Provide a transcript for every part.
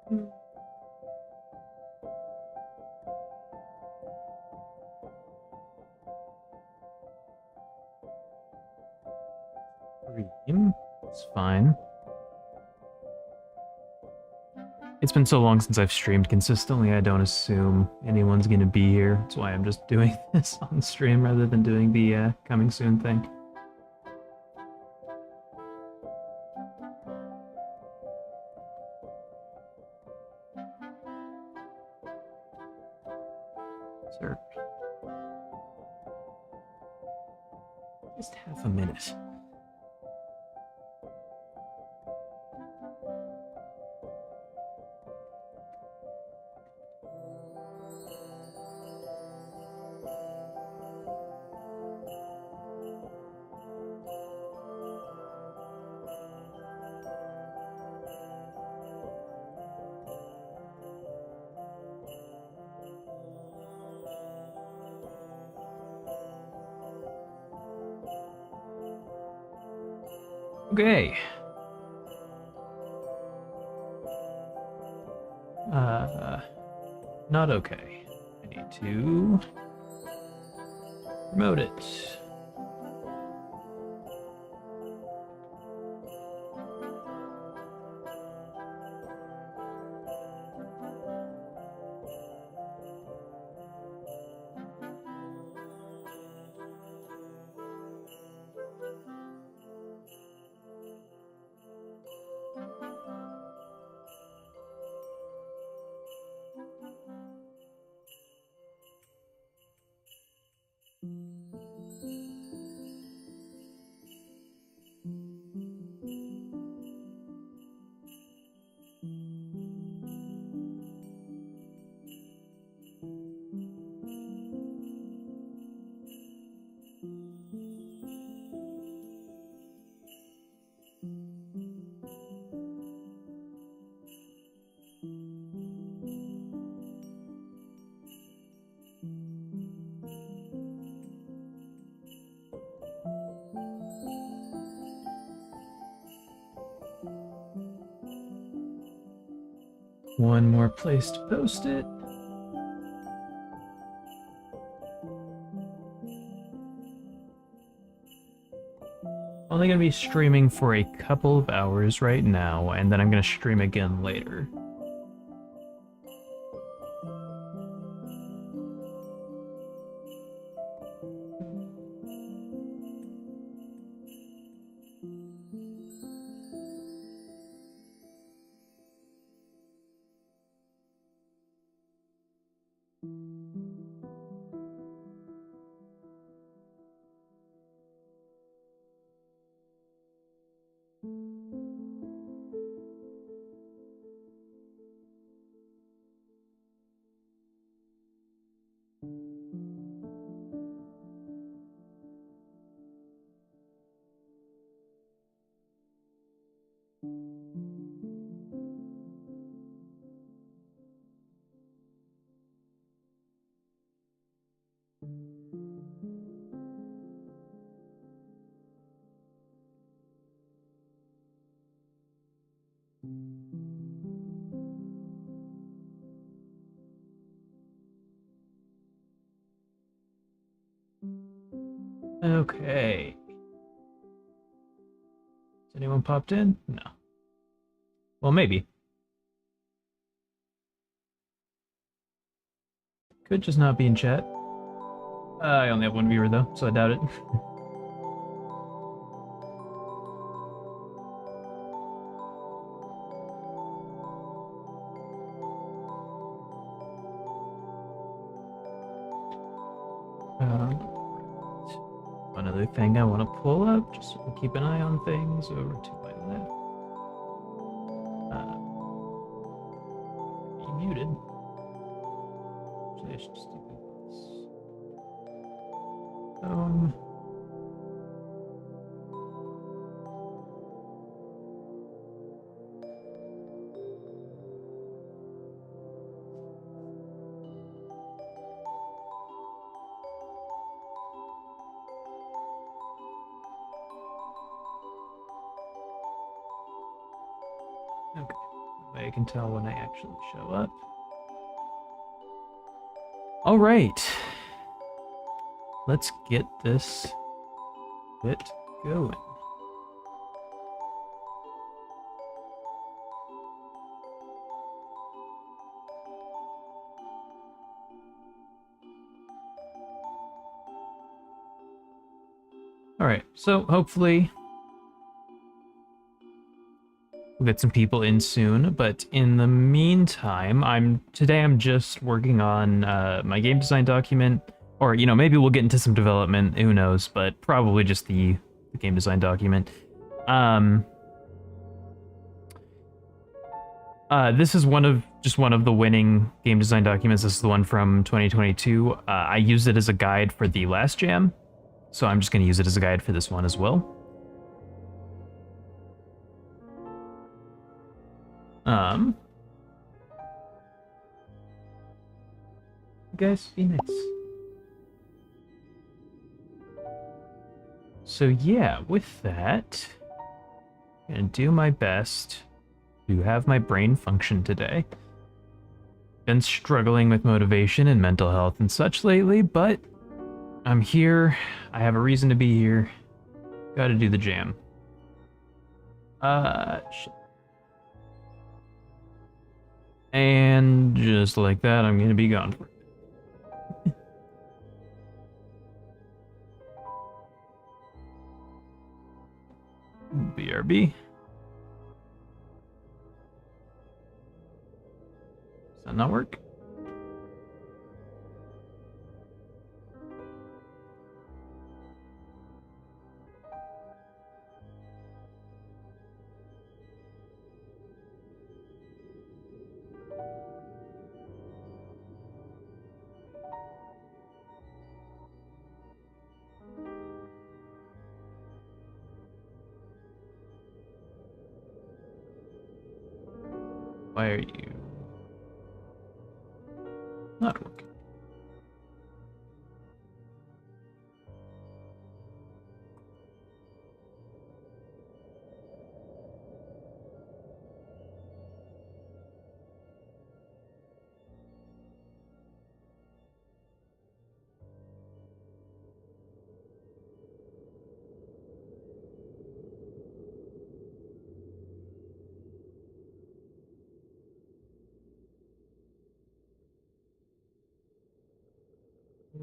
Stream. It's fine. It's been so long since I've streamed consistently, I don't assume anyone's gonna be here. That's why I'm just doing this on stream rather than doing the coming soon thing. Sir. Just half a minute. Okay. Not okay. I need to promote it. One more place to post it. Only gonna be streaming for a couple of hours right now, and then I'm gonna stream again later. Okay. Has anyone popped in? No. Well, maybe. Could just not be in chat. I only have one viewer though, so I doubt it. One other thing I want to pull up, just so we keep an eye on things, over to my left. Be muted. Actually, I should just do this. Okay. That way I can tell when I actually show up. All right. Let's get this bit going. All right, so hopefully we'll get some people in soon, but in the meantime, today I'm just working on my game design document, or maybe we'll get into some development, who knows, but probably just the game design document. This is one of the winning game design documents. This is the one from 2022. I used it as a guide for the last jam, so I'm just going to use it as a guide for this one as well. You guys be nice. So yeah, with that, I'm gonna do my best to have my brain function today. Been struggling with motivation and mental health and such lately, but I'm here. I have a reason to be here. Gotta do the jam. Shit. And just like that, I'm gonna be gone for it. BRB. Does that not work? Why are you not working?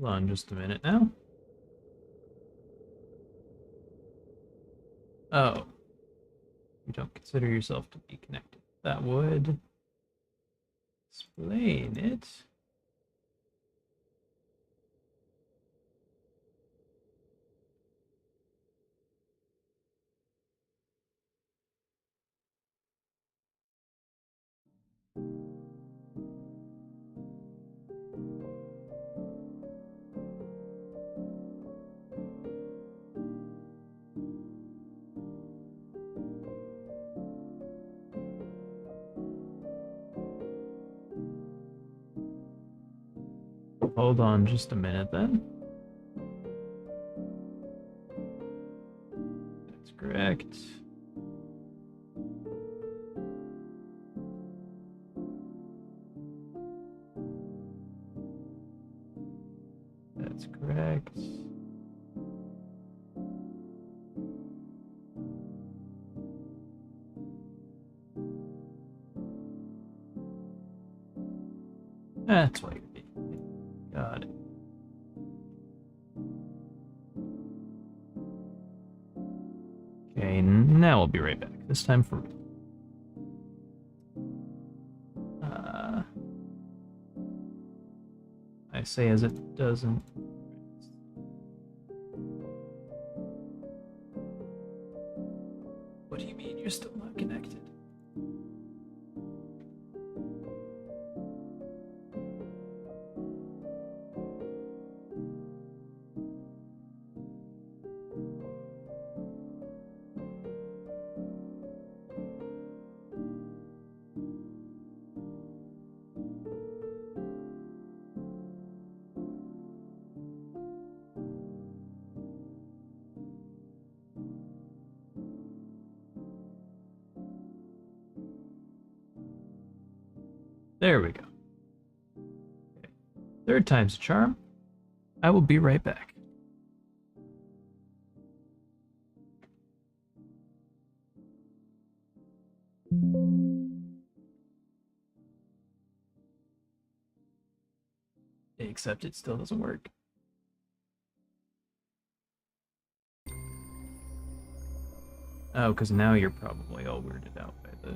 Hold on just a minute now. Oh. You don't consider yourself to be connected. That would explain it. Hold on just a minute then. That's correct. That's correct. That's why you're being. Got it. Okay, now we'll be right back. This time for real. I say as it doesn't. What do you mean you're still not connected? There we go. Okay. Third time's a charm. I will be right back. Except it still doesn't work. Oh, because now you're probably all weirded out by the...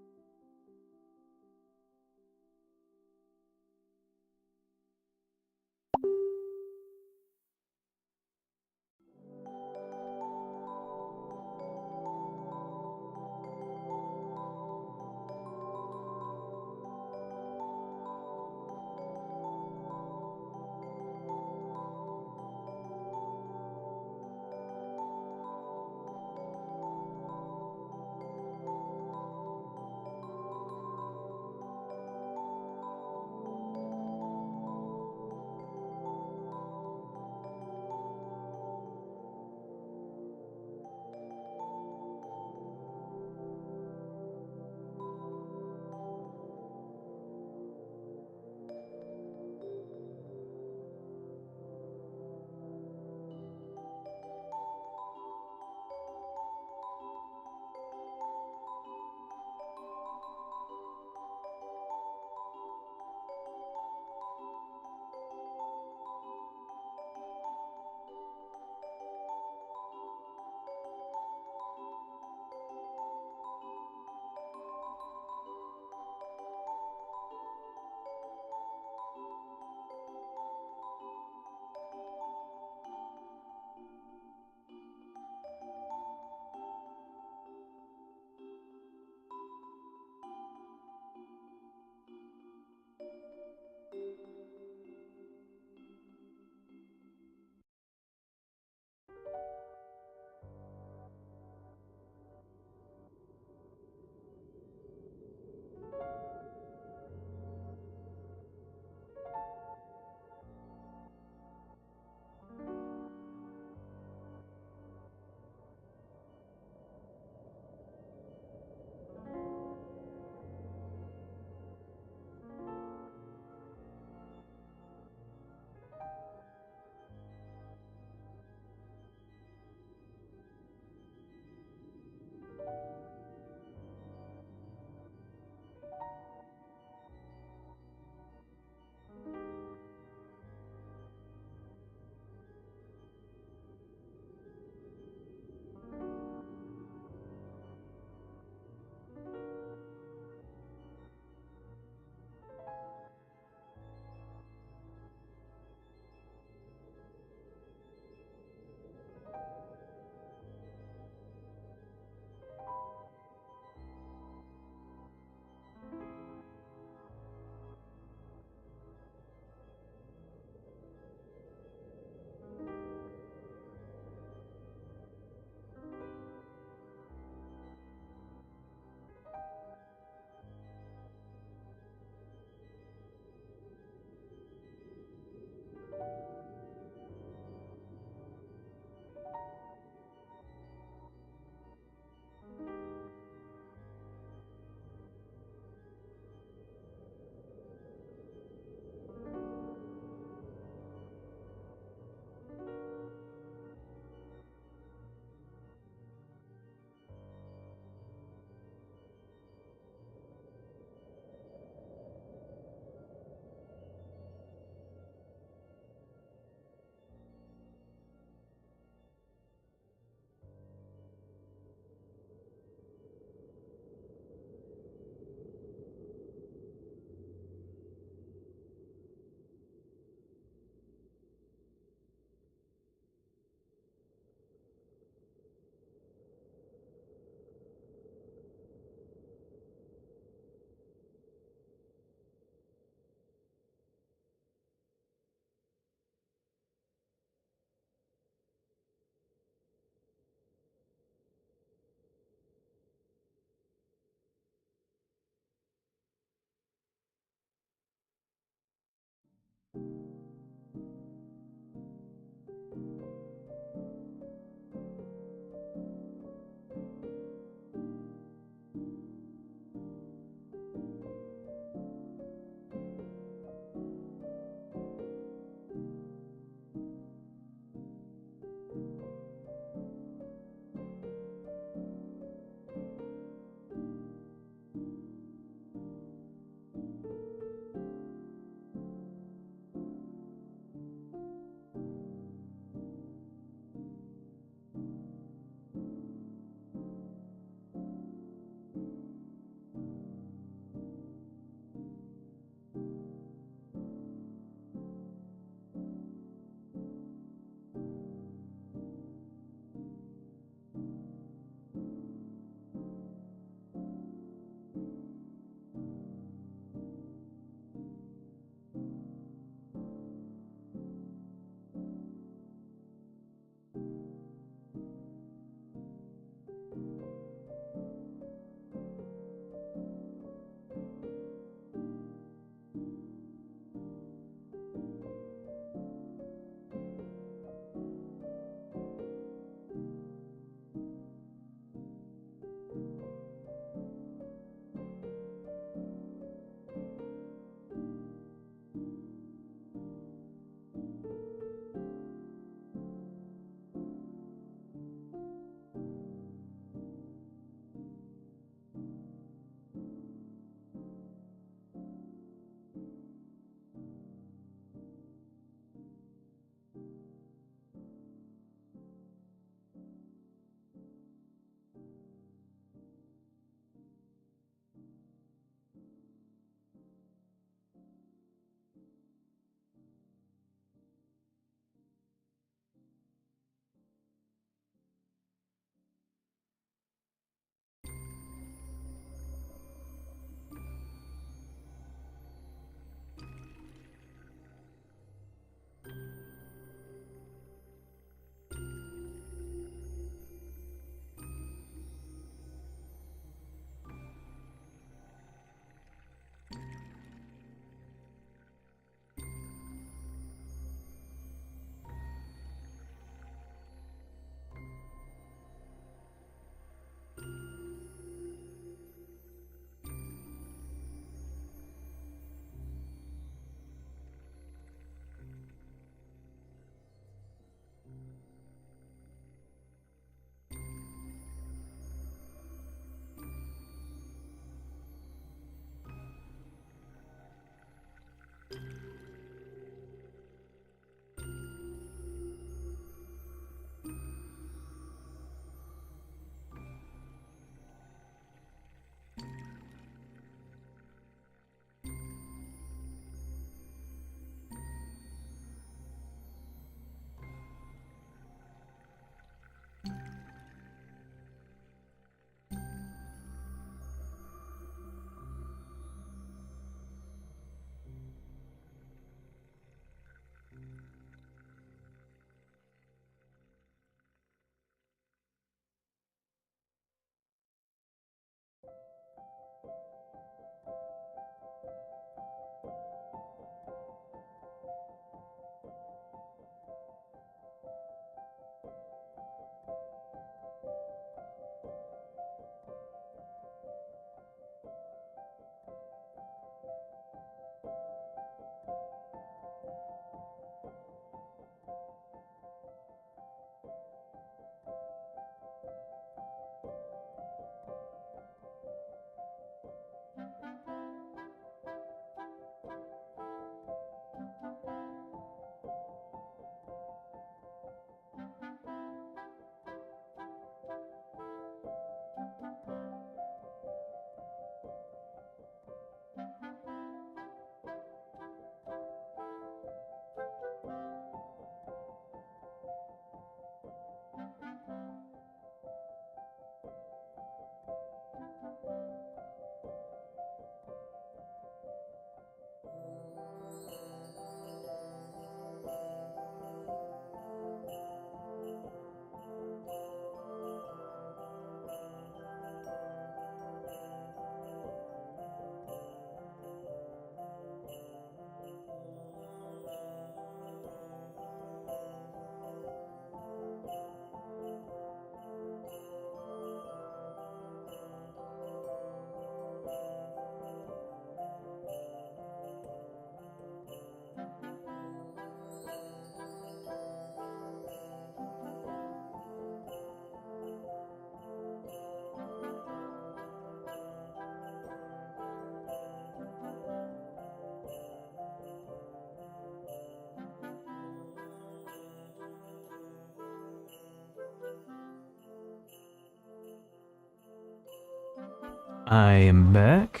I am back.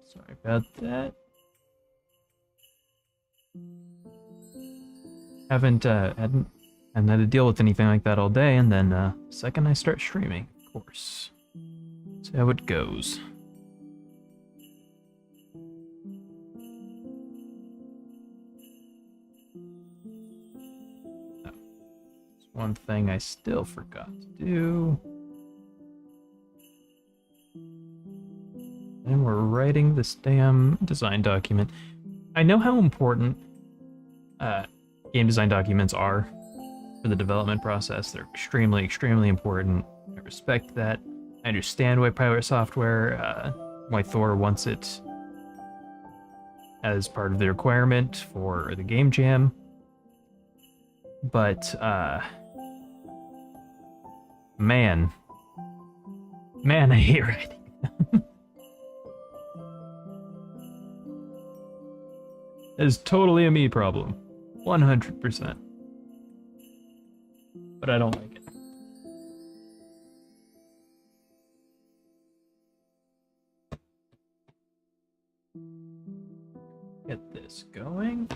Sorry about that. Hadn't had to deal with anything like that all day, and then second I start streaming, of course. That's how it goes. Oh, there's one thing I still forgot to do. And we're writing this damn design document. I know how important game design documents are for the development process. They're extremely, extremely important. I respect that. I understand why Pilot Software, why Thor wants it as part of the requirement for the game jam. But, man, I hate writing. That is totally a me problem. 100%. But I don't like it. Get this going.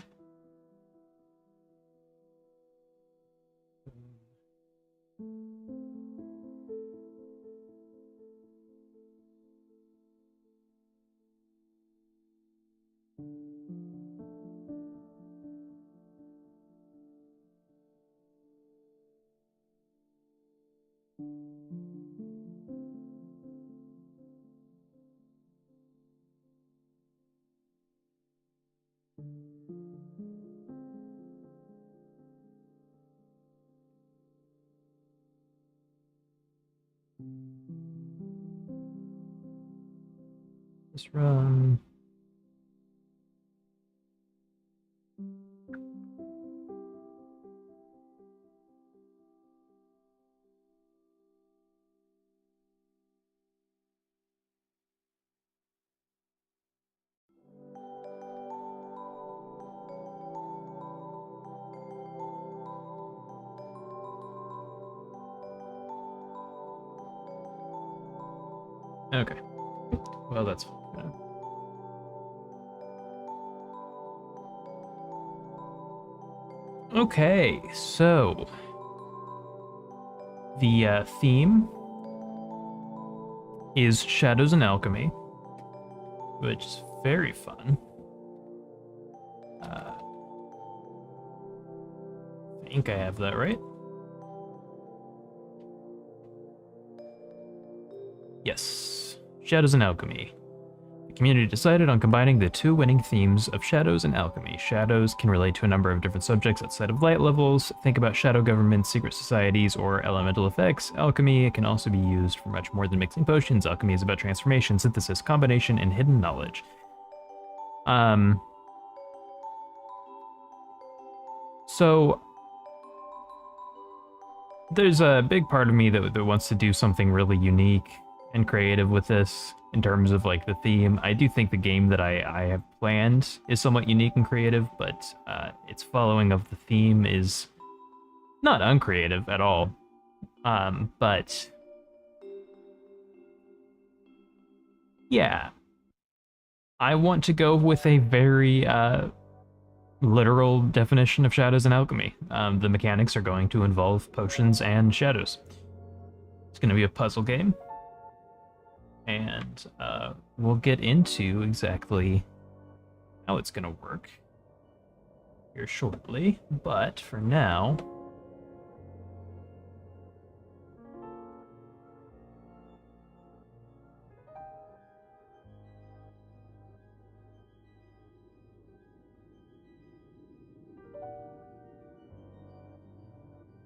Let's run. Okay. Well, that's fine. Okay, so the theme is Shadows and Alchemy, which is very fun. I think I have that right. Yes, Shadows and Alchemy. The community decided on combining the two winning themes of Shadows and Alchemy. Shadows can relate to a number of different subjects outside of light levels. Think about shadow governments, secret societies, or elemental effects. Alchemy can also be used for much more than mixing potions. Alchemy is about transformation, synthesis, combination, and hidden knowledge. So there's a big part of me that wants to do something really unique and creative with this in terms of like the theme. I do think the game that I have planned is somewhat unique and creative, but its following of the theme is not uncreative at all. But yeah, I want to go with a very literal definition of Shadows and Alchemy. The mechanics are going to involve potions and shadows. It's going to be a puzzle game. And we'll get into exactly how it's going to work here shortly. But for now,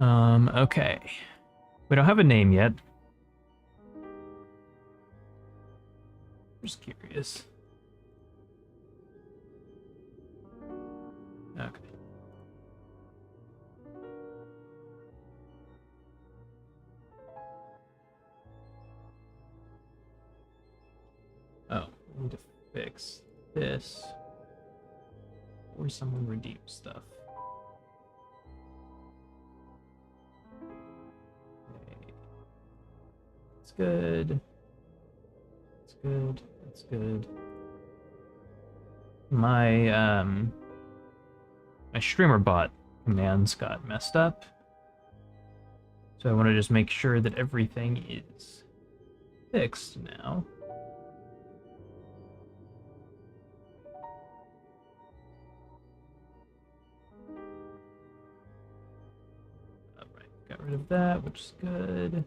okay. We don't have a name yet. Just curious. Okay. Oh, we need to fix this. Or someone redeem stuff. Okay. That's good. That's good. That's good. My my streamer bot commands got messed up. So I want to just make sure that everything is fixed now. Alright, got rid of that, which is good.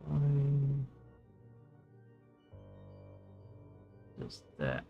Join. Does that.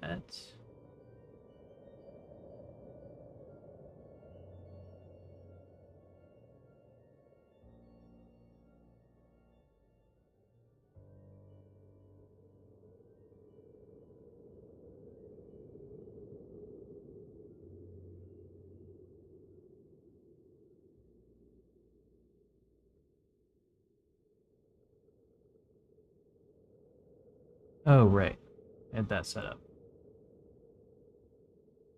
Oh, right. I had that set up.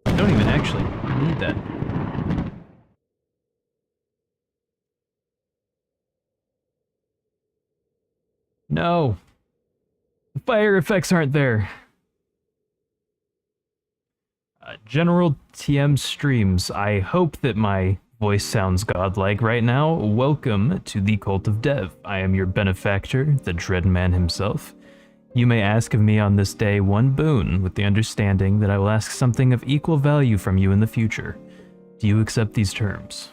I don't even actually need that. No. The fire effects aren't there. General TM streams. I hope that my voice sounds godlike right now. Welcome to the Cult of Dev. I am your benefactor, the Dread Man himself. You may ask of me on this day one boon, with the understanding that I will ask something of equal value from you in the future. Do you accept these terms?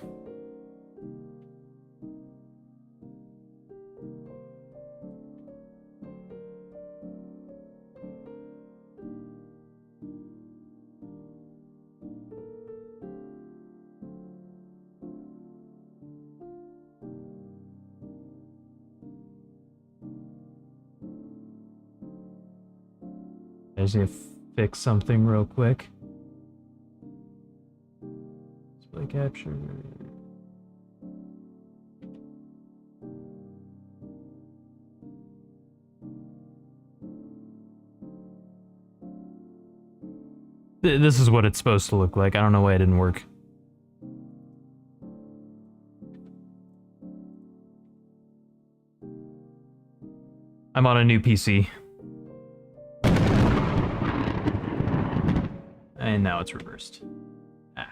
I just need to fix something real quick. Display capture. This is what it's supposed to look like. I don't know why it didn't work. I'm on a new PC. And now it's reversed. Ah.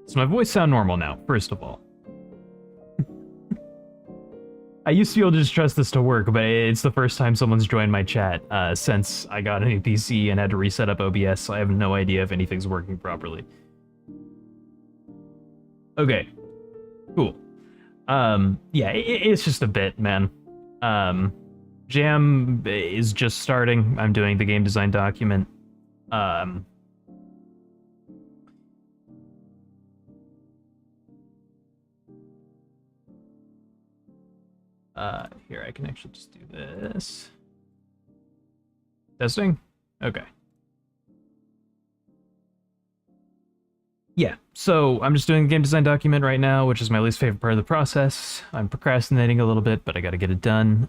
Does my voice sound normal now, first of all? I used to be able to just trust this to work, but it's the first time someone's joined my chat since I got a new PC and had to reset up OBS, so I have no idea if anything's working properly. Okay. Cool. Yeah, it's just a bit, man. Jam is just starting. I'm doing the game design document. Here, I can actually just do this. Testing? Okay. Yeah, so I'm just doing the game design document right now, which is my least favorite part of the process. I'm procrastinating a little bit, but I gotta get it done.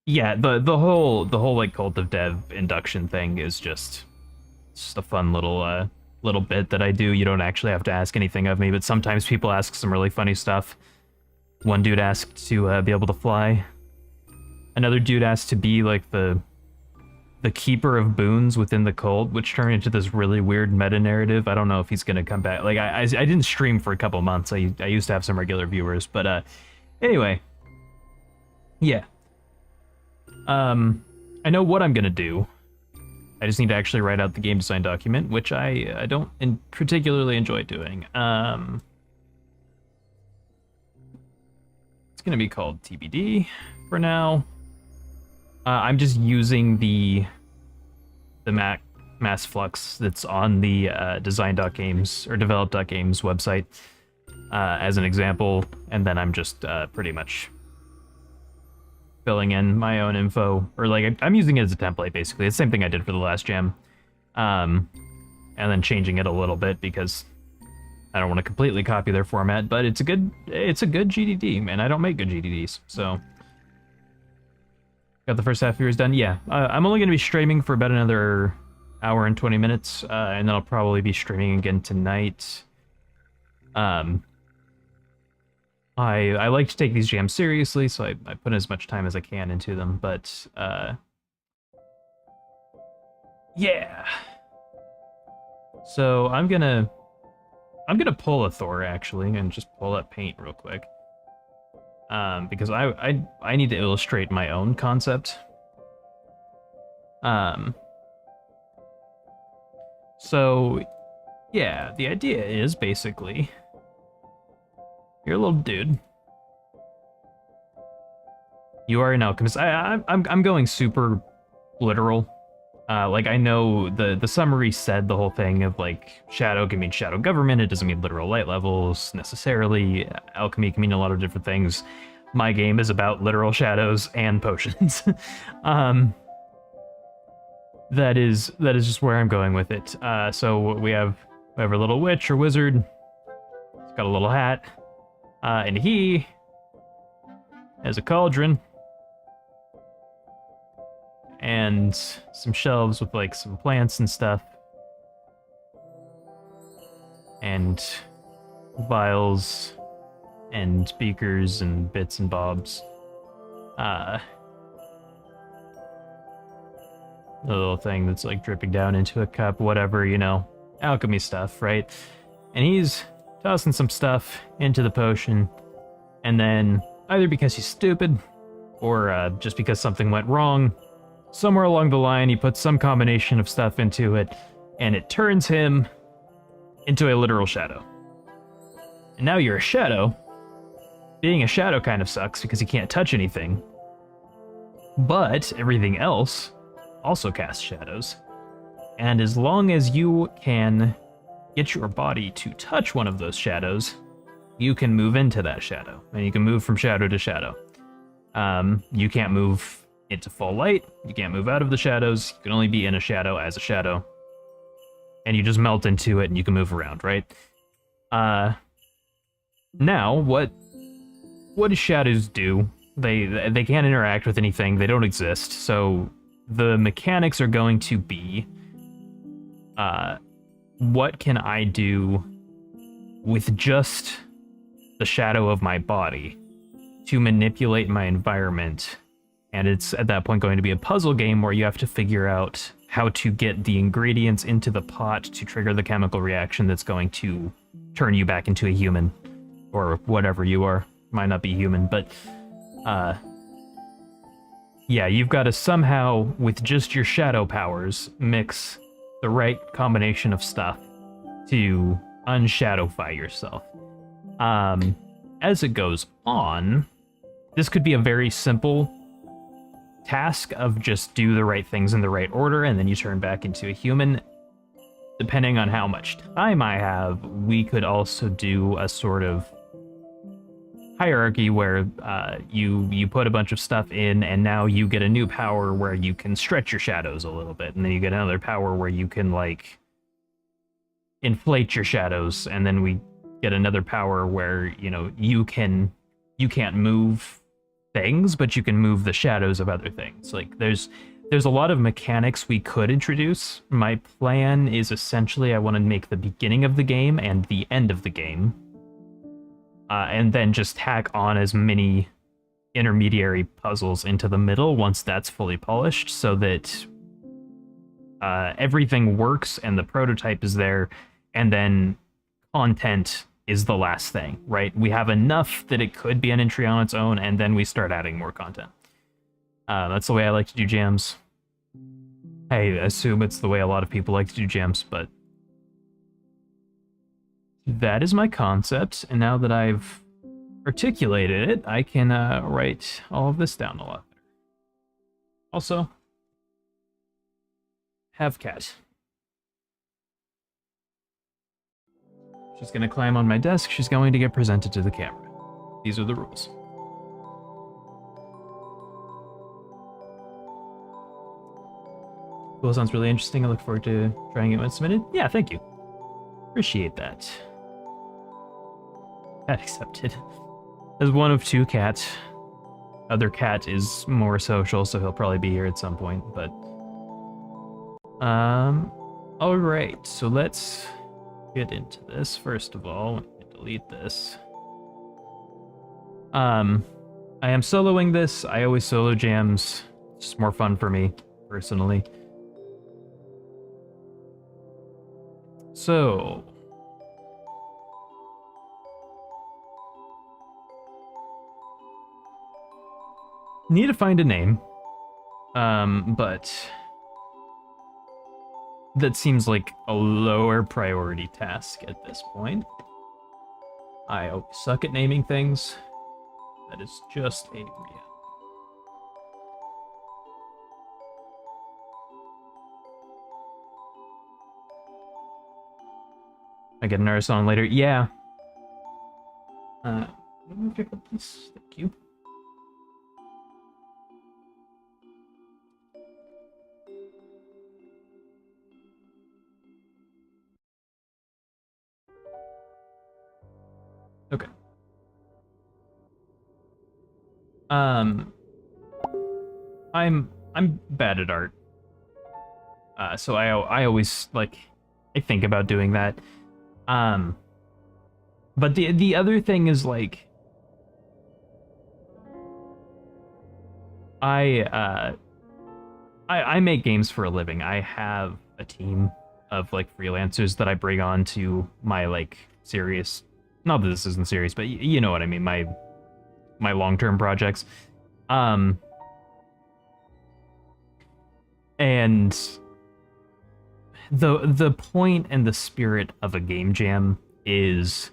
Yeah, the whole like Cult of Dev induction thing is just a fun little little bit that I do. You don't actually have to ask anything of me, but sometimes people ask some really funny stuff. One dude asked to be able to fly. Another dude asked to be like the keeper of boons within the cult, which turned into this really weird meta narrative. I don't know if he's gonna come back. Like I didn't stream for a couple months. I used to have some regular viewers, but anyway, yeah. I know what I'm gonna do. I just need to actually write out the game design document, which I don't particularly enjoy doing. It's gonna be called TBD for now. I'm just using the mass flux that's on the design.games or develop.games website as an example, and then I'm just pretty much filling in my own info, or like I'm using it as a template basically. It's the same thing I did for the last jam, and then changing it a little bit because I don't want to completely copy their format, but it's a good GDD, man. I don't make good GDDs, so got the first half of yours done. Yeah, I'm only going to be streaming for about another hour and 20 minutes, and then I'll probably be streaming again tonight. I like to take these jams seriously, so I put as much time as I can into them, but, yeah. So I'm gonna pull a Thor, actually, and just pull up paint real quick. Because I need to illustrate my own concept. So, yeah, the idea is basically you're a little dude. You are an alchemist. I'm going super literal. Like, I know the summary said the whole thing of, like, shadow can mean shadow government. It doesn't mean literal light levels necessarily. Alchemy can mean a lot of different things. My game is about literal shadows and potions. That is just where I'm going with it. So we have a little witch or wizard. He's got a little hat. And he has a cauldron. And some shelves with, like, some plants and stuff. And vials and beakers and bits and bobs. A little thing that's, like, dripping down into a cup, whatever, you know, alchemy stuff, right? And he's tossing some stuff into the potion, and then, either because he's stupid, or just because something went wrong, somewhere along the line, he puts some combination of stuff into it, and it turns him into a literal shadow. And now you're a shadow. Being a shadow kind of sucks because you can't touch anything. But everything else also casts shadows. And as long as you can get your body to touch one of those shadows, you can move into that shadow. And you can move from shadow to shadow. You can't move into full light. You can't move out of the shadows. You can only be in a shadow as a shadow. And you just melt into it and you can move around, right? Now, what do shadows do? They can't interact with anything. They don't exist. So the mechanics are going to be, what can I do with just the shadow of my body to manipulate my environment? And it's at that point going to be a puzzle game where you have to figure out how to get the ingredients into the pot to trigger the chemical reaction that's going to turn you back into a human, or whatever you are. Might not be human, but yeah, you've got to somehow, with just your shadow powers, mix the right combination of stuff to unshadowify yourself. As it goes on, this could be a very simple task of just do the right things in the right order, and then you turn back into a human. Depending on how much time I have, we could also do a sort of hierarchy where you put a bunch of stuff in, and now you get a new power where you can stretch your shadows a little bit, and then you get another power where you can, like, inflate your shadows, and then we get another power where, you know, you can't move things, but you can move the shadows of other things. Like, there's a lot of mechanics we could introduce. My plan is essentially I want to make the beginning of the game and the end of the game, and then just tack on as many intermediary puzzles into the middle once that's fully polished, so that everything works and the prototype is there, and then content is the last thing, right? We have enough that it could be an entry on its own, and then we start adding more content. That's the way I like to do jams. I assume it's the way a lot of people like to do jams, but that is my concept, and now that I've articulated it, I can write all of this down a lot better. Also, have cat. She's going to climb on my desk. She's going to get presented to the camera. These are the rules. Cool, sounds really interesting. I look forward to trying it when it's submitted. Yeah, thank you. Appreciate that. Cat accepted. As one of two cats. Other cat is more social, so he'll probably be here at some point, but All right, so let's get into this. First of all, let me delete this. I am soloing this. I always solo jams. It's just more fun for me, personally. So, need to find a name. But that seems like a lower priority task at this point. I always suck at naming things. That is just a reality. I get another song later. Yeah. Let me pick up this. Thank you. Okay. I'm bad at art. So I always like I think about doing that. But the other thing is like I make games for a living. I have a team of like freelancers that I bring on to my like serious, not that this isn't serious, but you know what I mean, my long-term projects. And the point and the spirit of a game jam is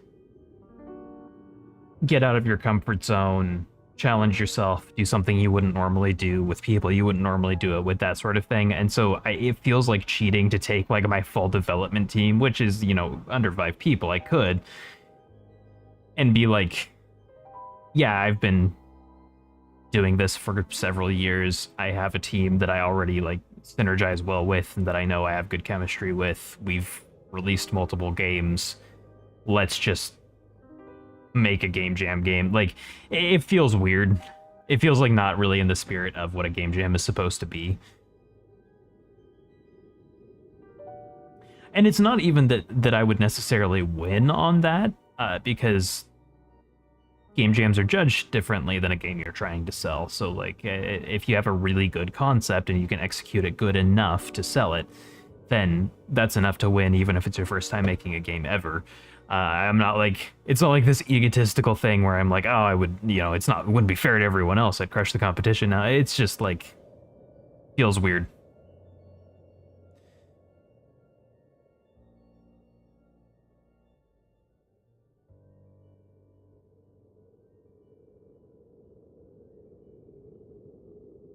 get out of your comfort zone, challenge yourself, do something you wouldn't normally do with people you wouldn't normally do it with, that sort of thing. And so it feels like cheating to take like my full development team, which is, you know, under 5 people. I could and be like, yeah, I've been doing this for several years. I have a team that I already like synergize well with and that I know I have good chemistry with. We've released multiple games. Let's just make a game jam game. Like, it feels weird. It feels like not really in the spirit of what a game jam is supposed to be. And it's not even that I would necessarily win on that, because game jams are judged differently than a game you're trying to sell. So, like, if you have a really good concept and you can execute it good enough to sell it, then that's enough to win, even if it's your first time making a game ever. I'm not like, it's not like this egotistical thing where I'm like, oh, I would, you know, it wouldn't be fair to everyone else. I'd crush the competition. No, it's just like, feels weird.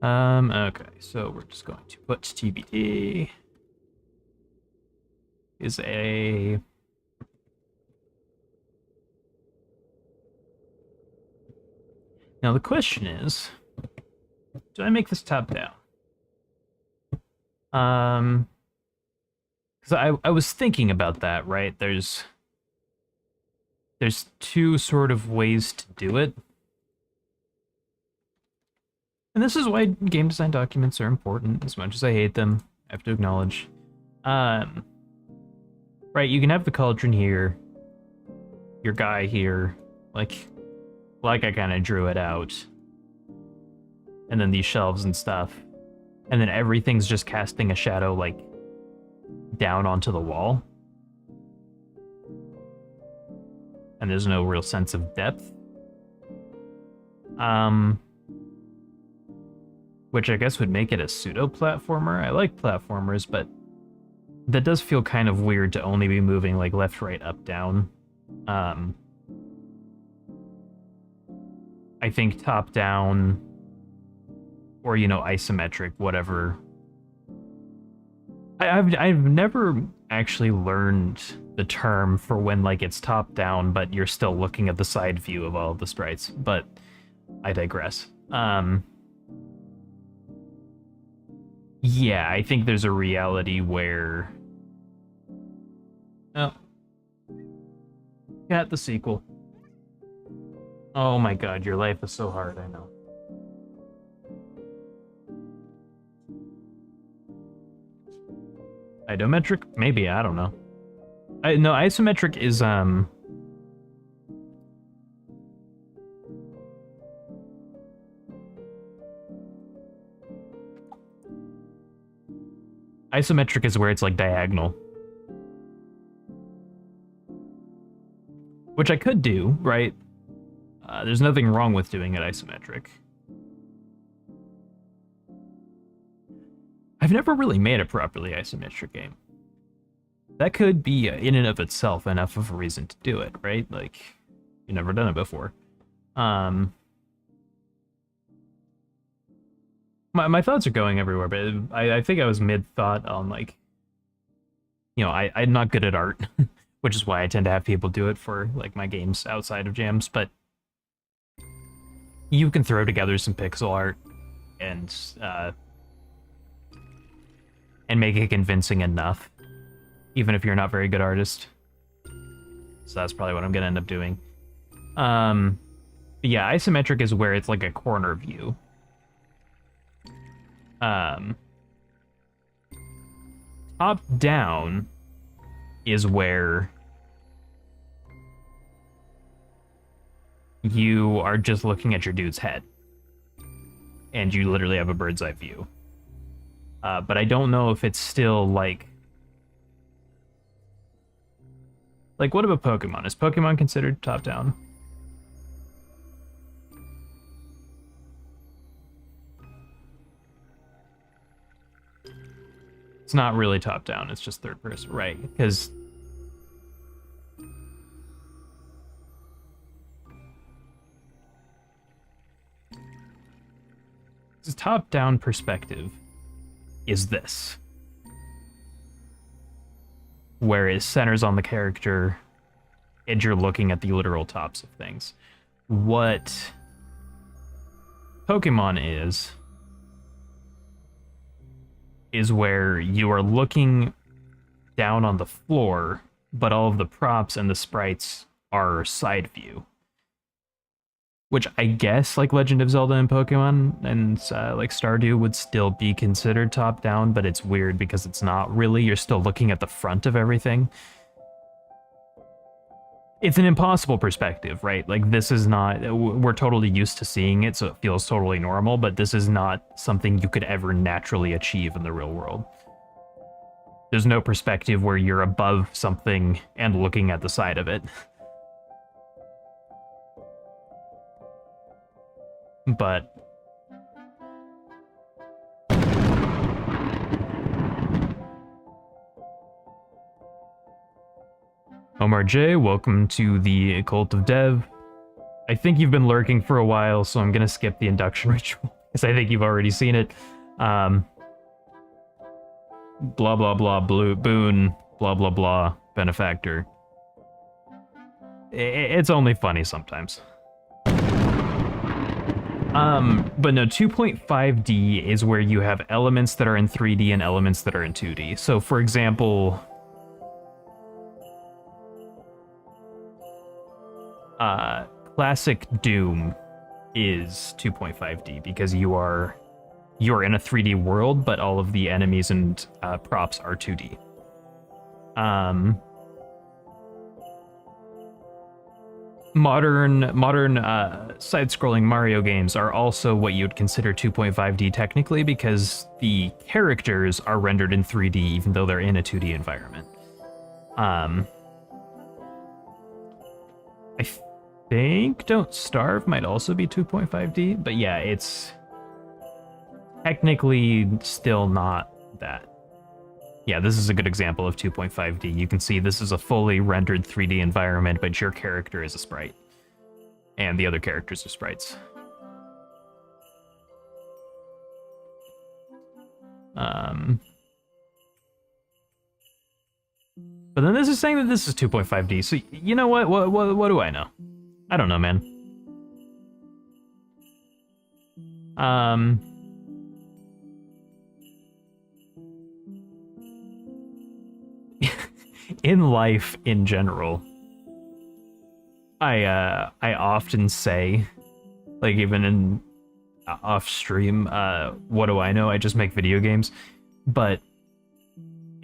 Okay, so we're just going to put TBD is a... Now the question is, do I make this top down? Because I was thinking about that, right? There's 2 sort of ways to do it. And this is why game design documents are important, as much as I hate them. I have to acknowledge. Right, you can have the cauldron here, your guy here, like I kind of drew it out. And then these shelves and stuff. And then everything's just casting a shadow, like, down onto the wall. And there's no real sense of depth. Which I guess would make it a pseudo-platformer. I like platformers, but that does feel kind of weird to only be moving, like, left, right, up, down. I think top-down, or, you know, isometric, whatever. I've never actually learned the term for when, like, it's top-down, but you're still looking at the side view of all of the sprites, but I digress. Yeah, I think there's a reality where... Oh. Got the sequel. Oh my god, your life is so hard, I know. Isometric? Maybe, I don't know. No, isometric is, isometric is where it's like diagonal. Which I could do, right? There's nothing wrong with doing it isometric. I've never really made a properly isometric game. That could be, in and of itself, enough of a reason to do it, right? Like, you've never done it before. My thoughts are going everywhere, but I think I was mid-thought on, like, you know, I'm not good at art, which is why I tend to have people do it for, like, my games outside of jams, but you can throw together some pixel art and make it convincing enough, even if you're not a very good artist. So that's probably what I'm gonna end up doing. But yeah, isometric is where it's like a corner view. Top down is where you are just looking at your dude's head, and you literally have a bird's eye view. But I don't know if it's still like what about Pokemon? Is Pokemon considered top down? It's not really top down, it's just third person, right? Because this top down perspective is this, where it centers on the character and you're looking at the literal tops of things. What Pokemon is where you are looking down on the floor, but all of the props and the sprites are side view. Which I guess, like Legend of Zelda and Pokemon and like Stardew would still be considered top down, but it's weird because it's not really. You're still looking at the front of everything. It's an impossible perspective, right? Like, this is not, we're totally used to seeing it, so it feels totally normal, but this is not something you could ever naturally achieve in the real world. There's no perspective where you're above something and looking at the side of it. But Omar J, welcome to the Cult of Dev. I think you've been lurking for a while, so I'm gonna skip the induction ritual, because I think you've already seen it. Blah blah blah boon, blah blah blah, benefactor. It's only funny sometimes. But no, 2.5D is where you have elements that are in 3D and elements that are in 2D. So for example, classic Doom is 2.5D because you're in a 3D world, but all of the enemies and props are 2D. Modern side-scrolling Mario games are also what you'd consider 2.5D technically, because the characters are rendered in 3D even though they're in a 2D environment. I think Don't Starve might also be 2.5D, but yeah, it's technically still not that. Yeah, this is a good example of 2.5D. You can see this is a fully rendered 3D environment, but your character is a sprite. And the other characters are sprites. But then this is saying that this is 2.5D, so you know what? What do I know? I don't know, man. In life in general, I often say, like, even in off stream, what do I know? I just make video games. But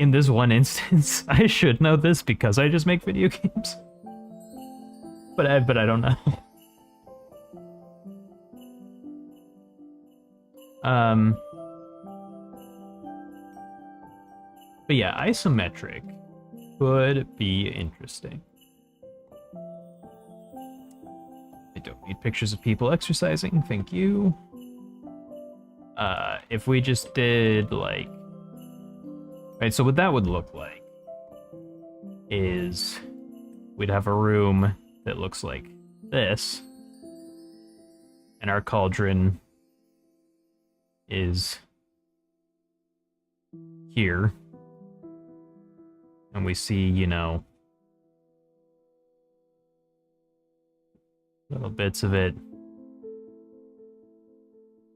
in this one instance, I should know this because I just make video games. But I don't know. But yeah, isometric could be interesting. I don't need pictures of people exercising, thank you. If we just did like... Right, so what that would look like is we'd have a room that looks like this, and our cauldron is here, and we see, you know, little bits of it.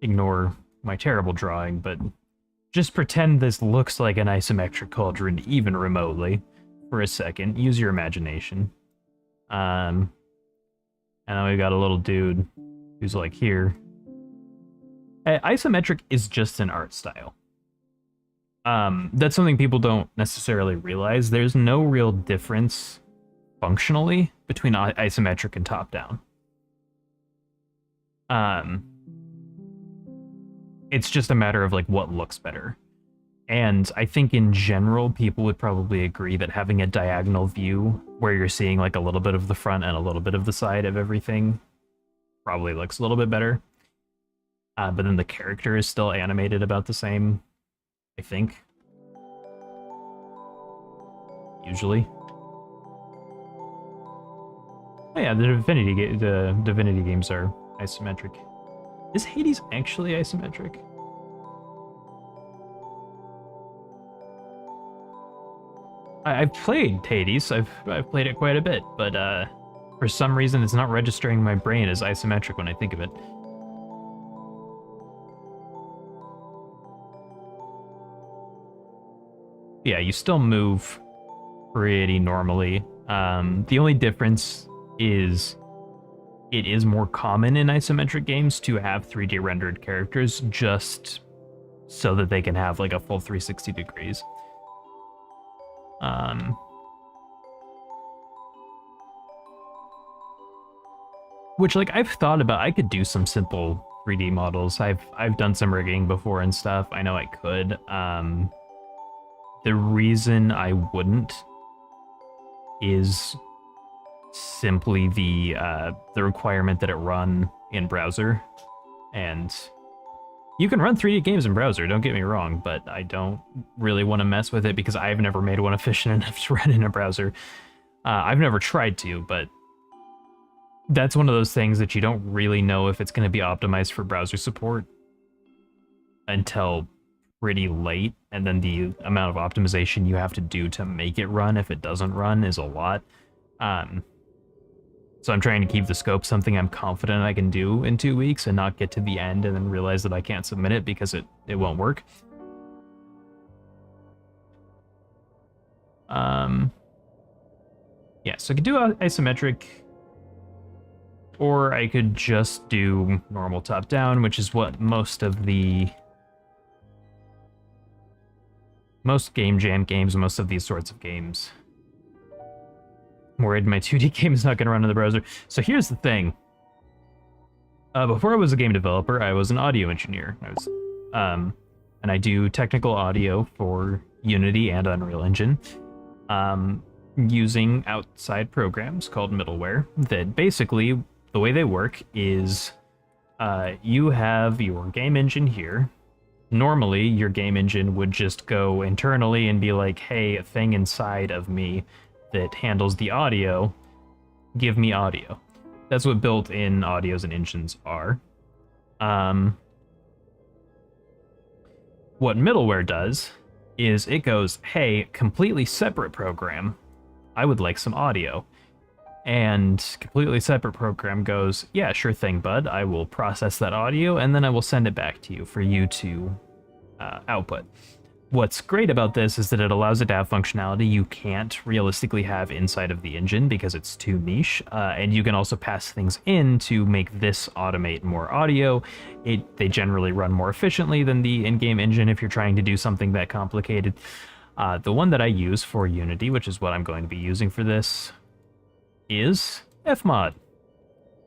Ignore my terrible drawing, but just pretend this looks like an isometric cauldron even remotely for a second. Use your imagination. And then we've got a little dude who's like here. Isometric is just an art style. That's something people don't necessarily realize. There's no real difference functionally between isometric and top-down. It's just a matter of like what looks better. And I think in general, people would probably agree that having a diagonal view where you're seeing like a little bit of the front and a little bit of the side of everything probably looks a little bit better. But then the character is still animated about the same, I think. Usually. Oh yeah, the Divinity games are isometric. Is Hades actually isometric? I've played Hades. I've played it quite a bit, but for some reason it's not registering in my brain as isometric when I think of it. Yeah, you still move pretty normally. The only difference is it is more common in isometric games to have 3D rendered characters just so that they can have like a full 360 degrees. Which, like, I've thought about. I could do some simple 3D models. I've done some rigging before and stuff. I know I could. The reason I wouldn't is simply the requirement that it run in browser. And you can run 3D games in browser, don't get me wrong, but I don't really want to mess with it because I've never made one efficient enough to run in a browser. I've never tried to, but that's one of those things that you don't really know if it's going to be optimized for browser support until pretty late, and then the amount of optimization you have to do to make it run if it doesn't run is a lot. So I'm trying to keep the scope something I'm confident I can do in 2 weeks and not get to the end and then realize that I can't submit it because it won't work. Yeah, so I could do isometric, or I could just do normal top-down, which is what most Game Jam games, most of these sorts of games. I'm worried my 2D game is not going to run in the browser. So here's the thing. Before I was a game developer, I was an audio engineer. And I do technical audio for Unity and Unreal Engine, using outside programs called middleware that basically, the way they work is you have your game engine here. Normally, your game engine would just go internally and be like, hey, a thing inside of me that handles the audio, give me audio. That's what built-in audios and engines are. What middleware does is it goes, hey, completely separate program, I would like some audio. And completely separate program goes, yeah, sure thing, bud. I will process that audio, and then I will send it back to you for you to output. What's great about this is that it allows it to have functionality you can't realistically have inside of the engine because it's too niche, and you can also pass things in to make this automate more audio. They generally run more efficiently than the in-game engine if you're trying to do something that complicated. The one that I use for Unity, which is what I'm going to be using for this, is Fmod.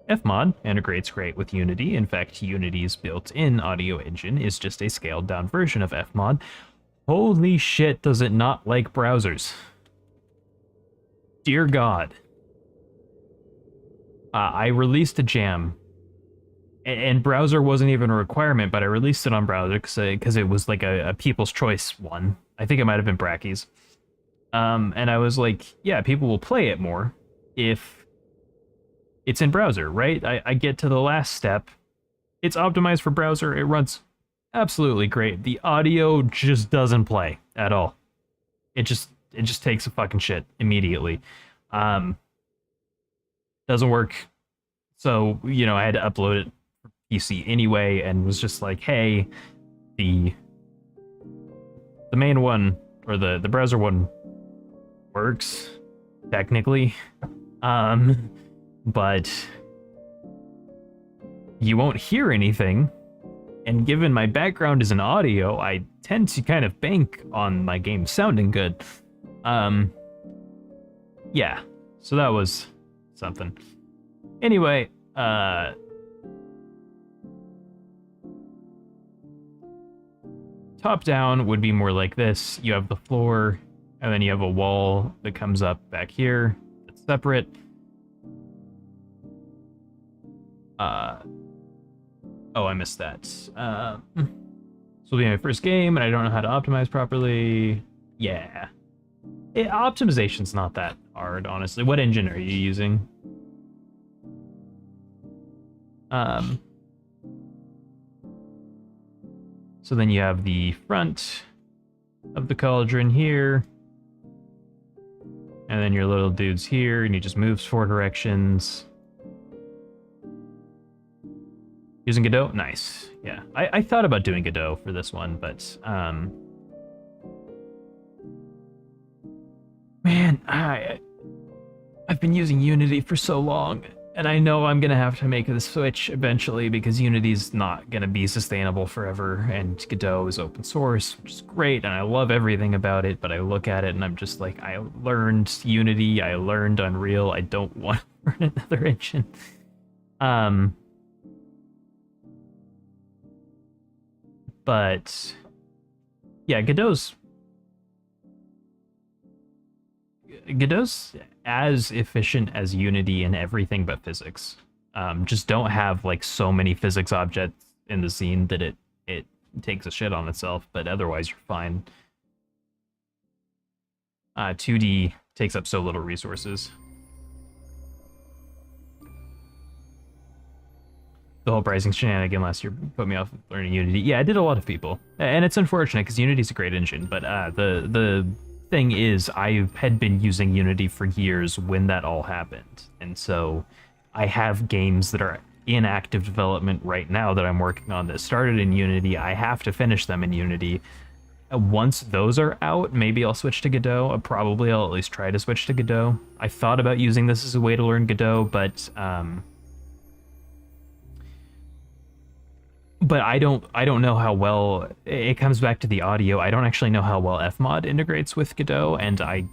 Fmod integrates great with Unity. In fact, Unity's built-in audio engine is just a scaled-down version of Fmod. Holy shit, does it not like browsers. Dear God. I released a jam, and browser wasn't even a requirement, but I released it on browser because it was like a people's choice one. I think it might have been Brackeys. And I was like, yeah, people will play it more if it's in browser, right? I get to the last step. It's optimized for browser. It runs absolutely great. The audio just doesn't play at all. It just takes a fucking shit immediately. Doesn't work. So, you know, I had to upload it for PC anyway, and was just like, hey, the main one, or the browser one, works technically, but you won't hear anything. And given my background is in audio, I tend to kind of bank on my game sounding good. Yeah, so that was something. Anyway, top down would be more like this. You have the floor, and then you have a wall that comes up back here. It's separate. Oh, I missed that. This will be my first game, and I don't know how to optimize properly. Yeah. Optimization's not that hard, honestly. What engine are you using? So then you have the front of the cauldron here, and then your little dude's here, and he just moves 4 directions. Using Godot? Nice. Yeah, I thought about doing Godot for this one, but man, I've been using Unity for so long, and I know I'm gonna have to make the switch eventually because Unity's not gonna be sustainable forever, and Godot is open source, which is great, and I love everything about it, but I look at it and I'm just like, I learned Unity, I learned Unreal, I don't want to learn another engine. But yeah, Godot's as efficient as Unity in everything but physics. Just don't have like so many physics objects in the scene that it takes a shit on itself, but otherwise you're fine. 2D takes up so little resources. The whole pricing shenanigan last year put me off learning Unity. Yeah, I did a lot of people, and it's unfortunate because Unity's a great engine. But the thing is, I had been using Unity for years when that all happened, and so I have games that are in active development right now that I'm working on that started in Unity. I have to finish them in Unity. Once those are out, maybe I'll switch to Godot. Probably I'll at least try to switch to Godot. I thought about using this as a way to learn Godot, but I don't know how well it comes back to the audio. I don't actually know how well Fmod integrates with Godot, and I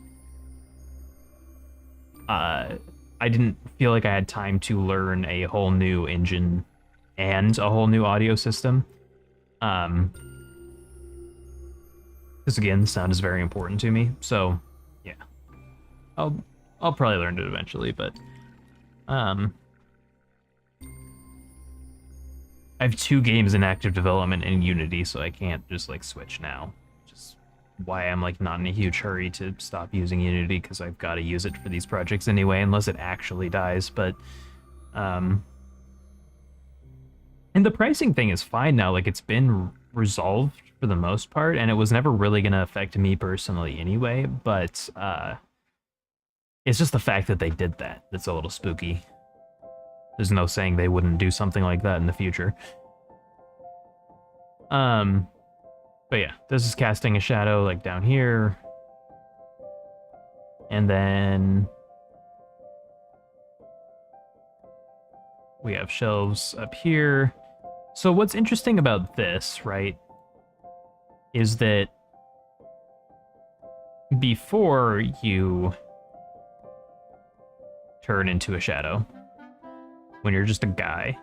didn't feel like I had time to learn a whole new engine and a whole new audio system. Because again, the sound is very important to me. So yeah, I'll probably learn it eventually, but I have 2 games in active development in Unity, so I can't just like switch now. Just why I'm like not in a huge hurry to stop using Unity, because I've got to use it for these projects anyway, unless it actually dies. But and the pricing thing is fine now. Like, it's been resolved for the most part, and it was never really going to affect me personally anyway. But it's just the fact that they did that that's a little spooky. There's no saying they wouldn't do something like that in the future. But yeah, this is casting a shadow like down here. And then we have shelves up here. So what's interesting about this, right, is that before you turn into a shadow. When you're just a guy.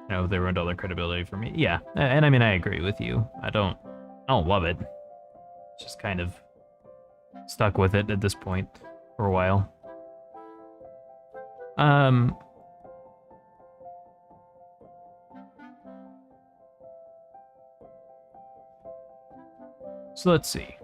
No, they ruined all their credibility for me. Yeah, and I mean, I agree with you. I don't love it. Just kind of stuck with it at this point for a while. So let's see.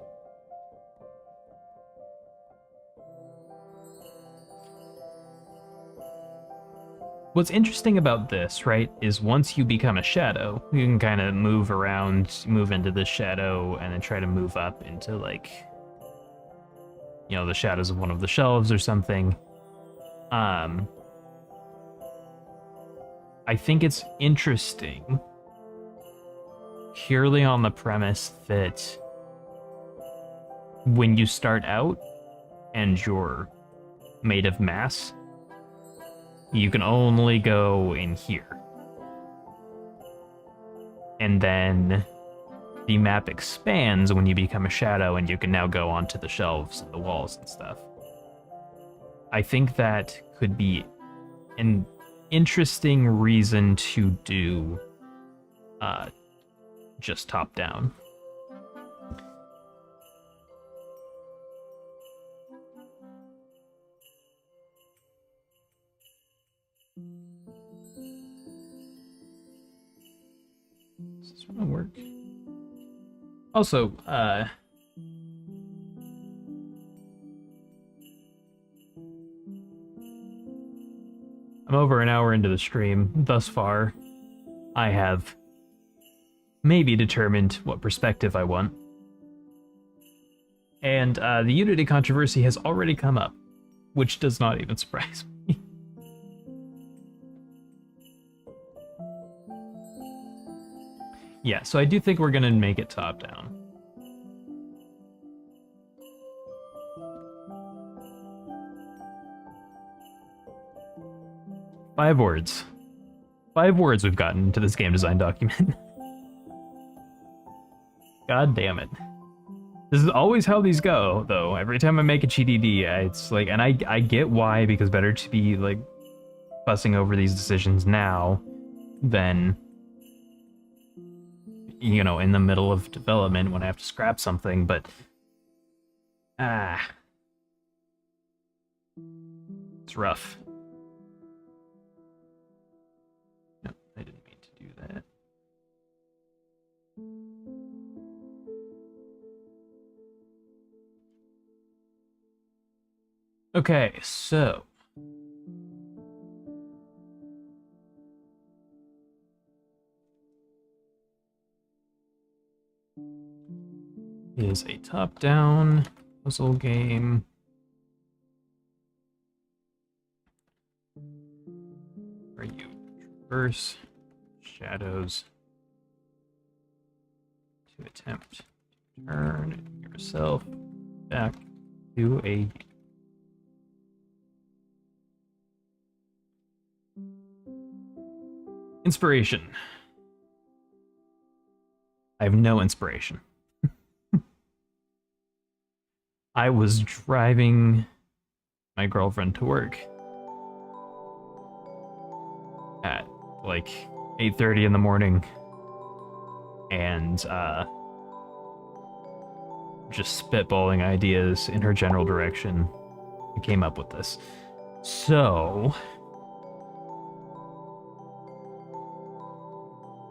What's interesting about this, right, is once you become a shadow, you can kind of move around, move into the shadow, and then try to move up into, like, you know, the shadows of one of the shelves or something. I think it's interesting purely on the premise that when you start out and you're made of mass, you can only go in here. And then the map expands when you become a shadow and you can now go onto the shelves and the walls and stuff. I think that could be an interesting reason to do just top down. Is this gonna work? Also, I'm over an hour into the stream. Thus far, I have maybe determined what perspective I want. And the Unity controversy has already come up, which does not even surprise me. Yeah, so I do think we're gonna make it top down. Five words. 5 words we've gotten into this game design document. God damn it. This is always how these go, though. Every time I make a GDD, it's like, and I get why, because better to be, like, fussing over these decisions now than, you know, in the middle of development when I have to scrap something, but... It's rough. No, I didn't mean to do that. Okay, so... is a top-down puzzle game. Where you traverse shadows to attempt to turn yourself back to a... Inspiration. I have no inspiration. I was driving my girlfriend to work at like 8:30 in the morning and just spitballing ideas in her general direction. I came up with this. So,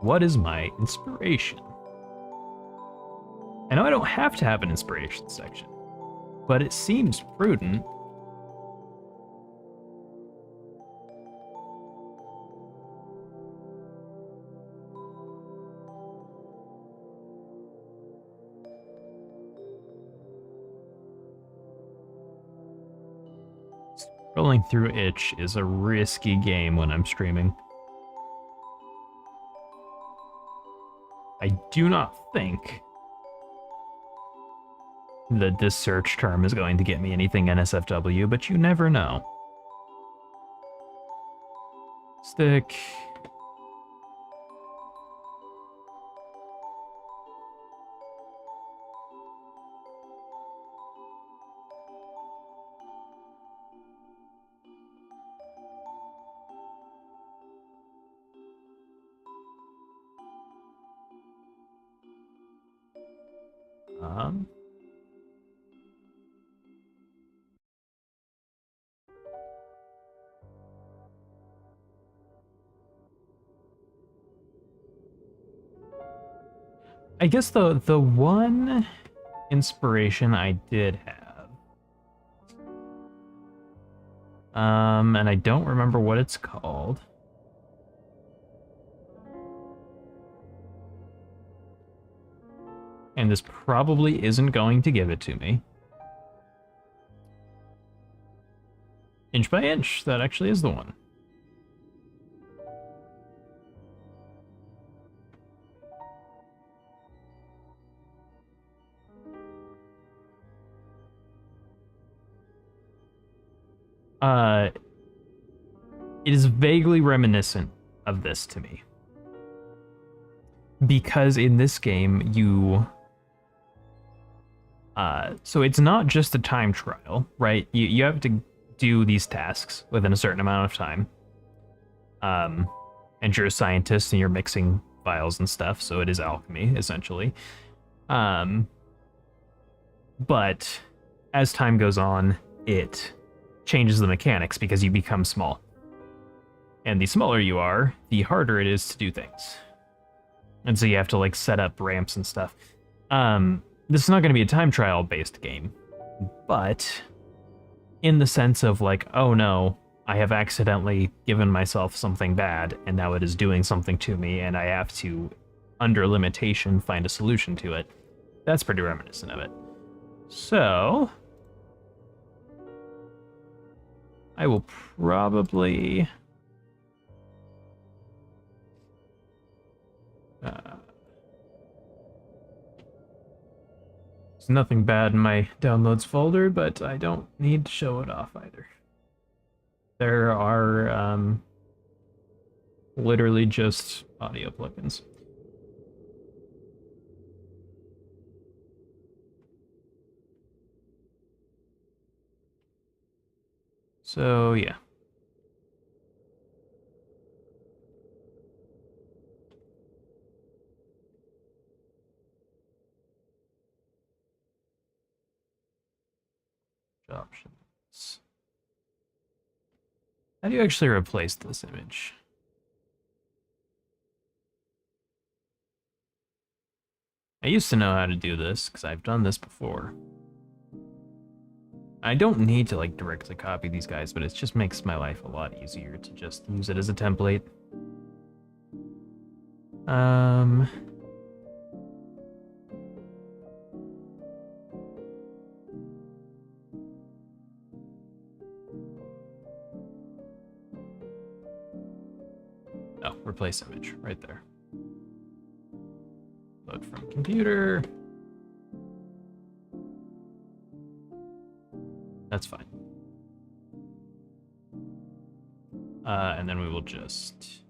what is my inspiration? I know I don't have to have an inspiration section, but it seems prudent. Scrolling through itch is a risky game when I'm streaming. I do not think that this search term is going to get me anything NSFW, but you never know. Stick. Um, I guess the one inspiration I did have, and I don't remember what it's called. And this probably isn't going to give it to me. Inch by inch, that actually is the one. It is vaguely reminiscent of this to me. Because in this game, so it's not just a time trial, right? You have to do these tasks within a certain amount of time. And you're a scientist and you're mixing vials and stuff, so it is alchemy, essentially. But as time goes on, it changes the mechanics because you become small. And the smaller you are, the harder it is to do things. And so you have to like set up ramps and stuff. This is not going to be a time trial based game, but in the sense of like, oh no, I have accidentally given myself something bad and now it is doing something to me and I have to, under limitation, find a solution to it. That's pretty reminiscent of it. So I will probably there's nothing bad in my downloads folder, but I don't need to show it off either. There are literally just audio plugins. So yeah. Options. How do you actually replace this image? I used to know how to do this because I've done this before. I don't need to like directly copy these guys, but it just makes my life a lot easier to just use it as a template. Oh, replace image right there. Load from computer. That's fine. And then we will just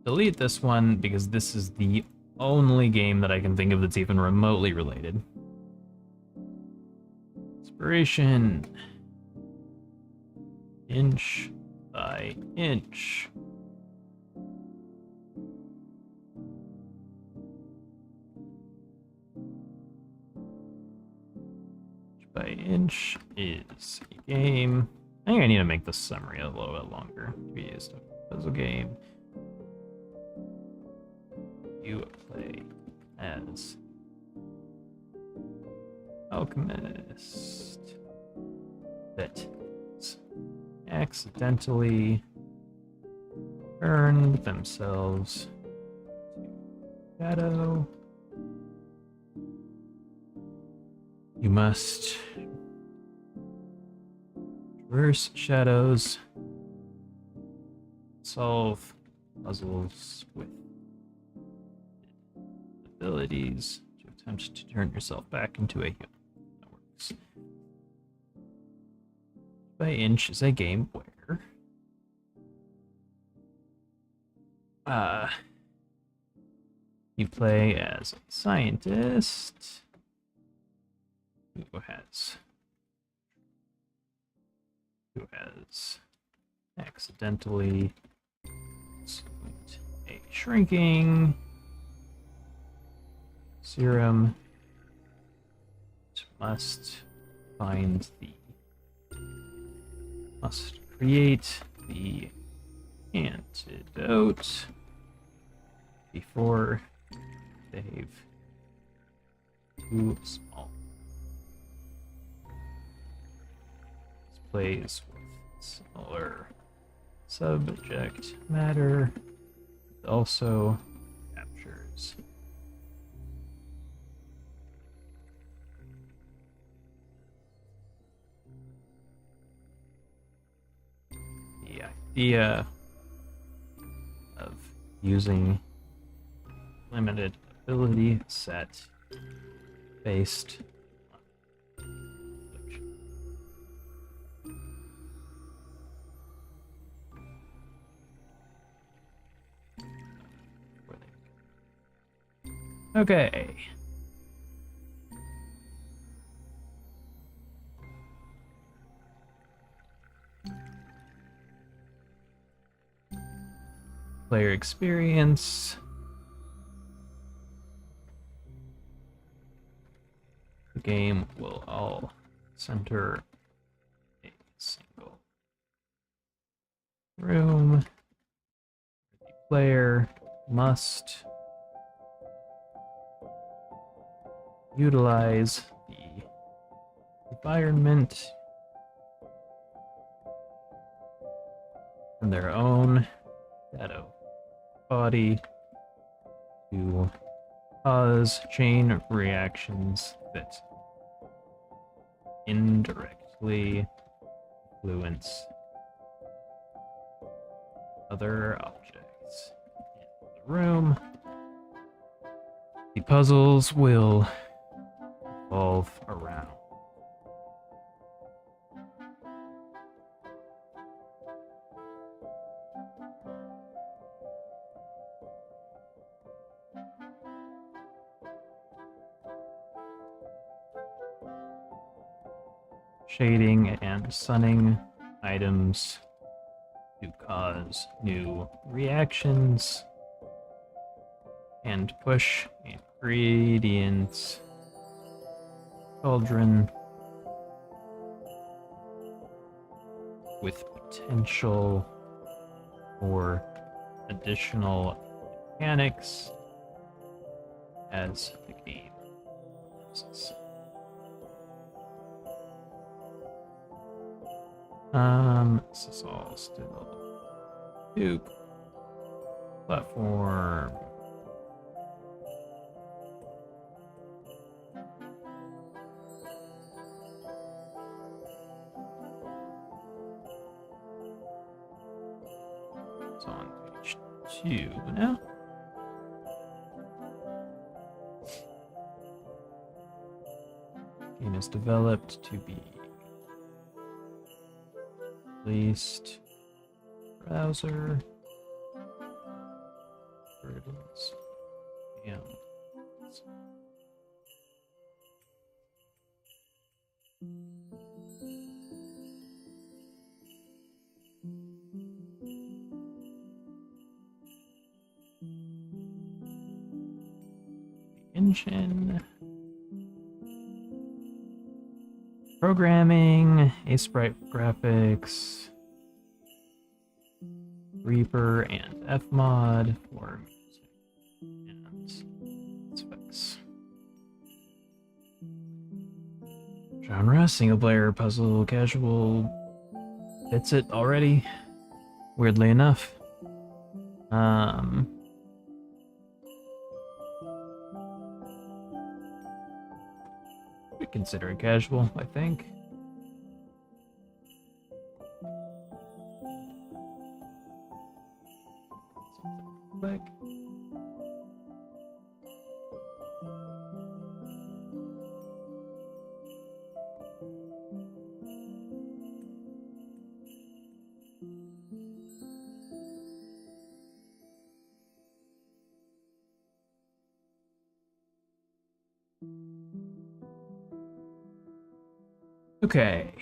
delete this one because this is the only game that I can think of that's even remotely related. Inspiration. Inch by inch. By inch is a game. I think I need to make the summary a little bit longer to be used as a puzzle game. You play as alchemist that accidentally turned themselves to shadow. You must traverse shadows, solve puzzles with abilities to attempt to turn yourself back into a human. That works. By Inch is a game where you play as a scientist who has accidentally consumed a shrinking serum must find the must create the antidote before they've too small. This plays with similar subject matter. It also captures the idea of using limited ability set based on affliction. Okay. Player experience. The game will all center a single room. The player must utilize the environment and their own shadow body to cause chain reactions that indirectly influence other objects in the room. The puzzles will revolve around shading and sunning items to cause new reactions and push ingredients cauldron with potential for additional mechanics as the game progresses. This is all still Duke platform. It's on page 2 now. Game is developed to be released browser burdens. Yeah. Engine. Programming, A-Sprite graphics, Reaper and Fmod for music and specs. Genre, single player, puzzle, casual. Fits it already, weirdly enough. We consider it casual, I think. Click. Okay.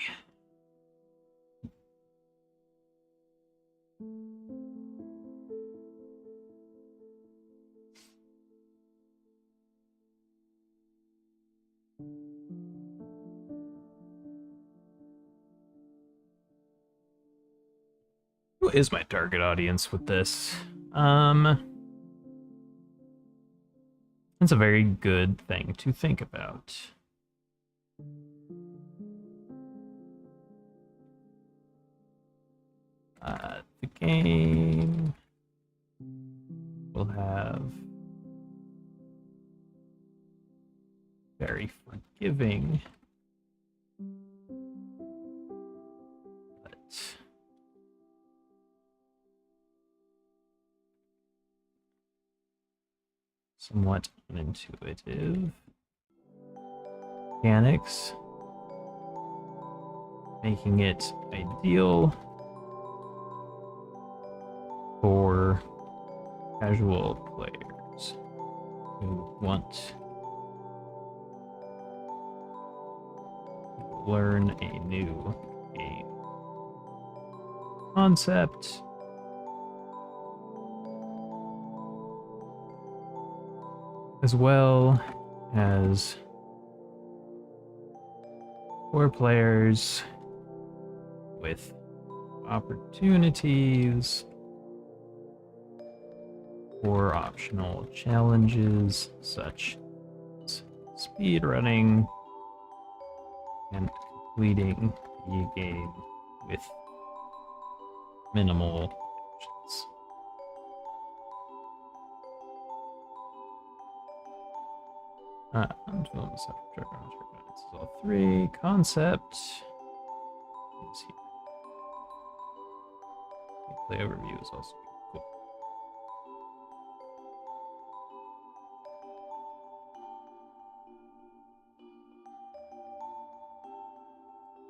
is my target audience with this? That's a very good thing to think about. The game will have very forgiving, but somewhat unintuitive mechanics, making it ideal for casual players who want to learn a new game concept, as well as for players with opportunities for optional challenges such as speedrunning and completing the game with minimal options. I'm doing this after this is all 3. Concept is here. Gameplay overview is also cool.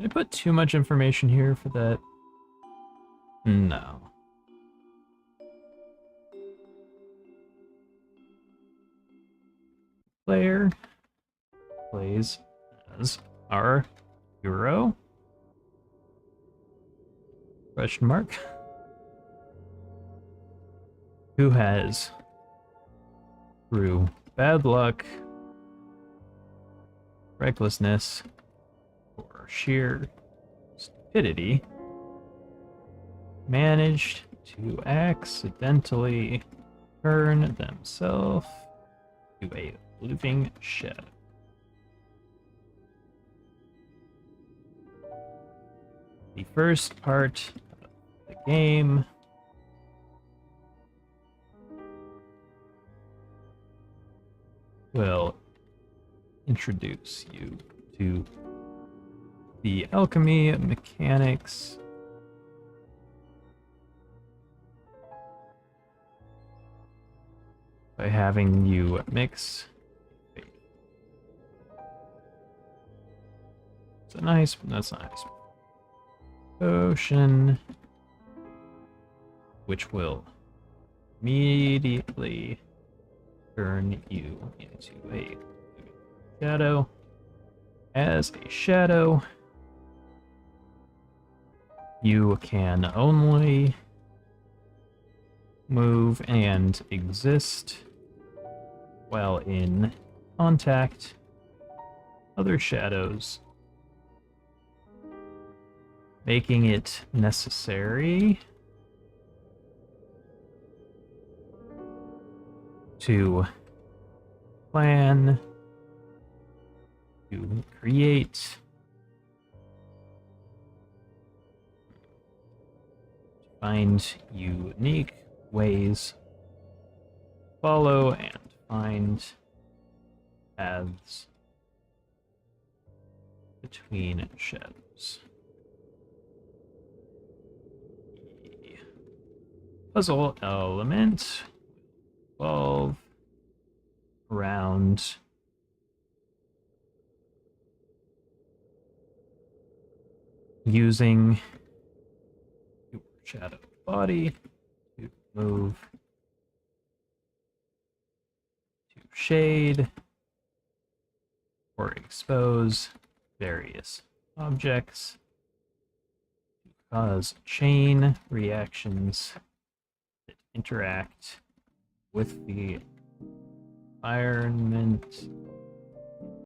Did I put too much information here for that? No. Player plays as our hero? Question mark. Who has, through bad luck, recklessness, or sheer stupidity, managed to accidentally turn themselves to a living shadow. The first part of the game will introduce you to the alchemy mechanics by having you mix. It's a nice, that's nice. Potion, which will immediately turn you into a shadow. As a shadow, you can only move and exist while in contact other shadows, making it necessary to plan, to create, to find unique ways, follow and find paths between shadows. The puzzle element will revolve around using your shadow body to move, to shade or expose various objects, to cause chain reactions that interact with the environment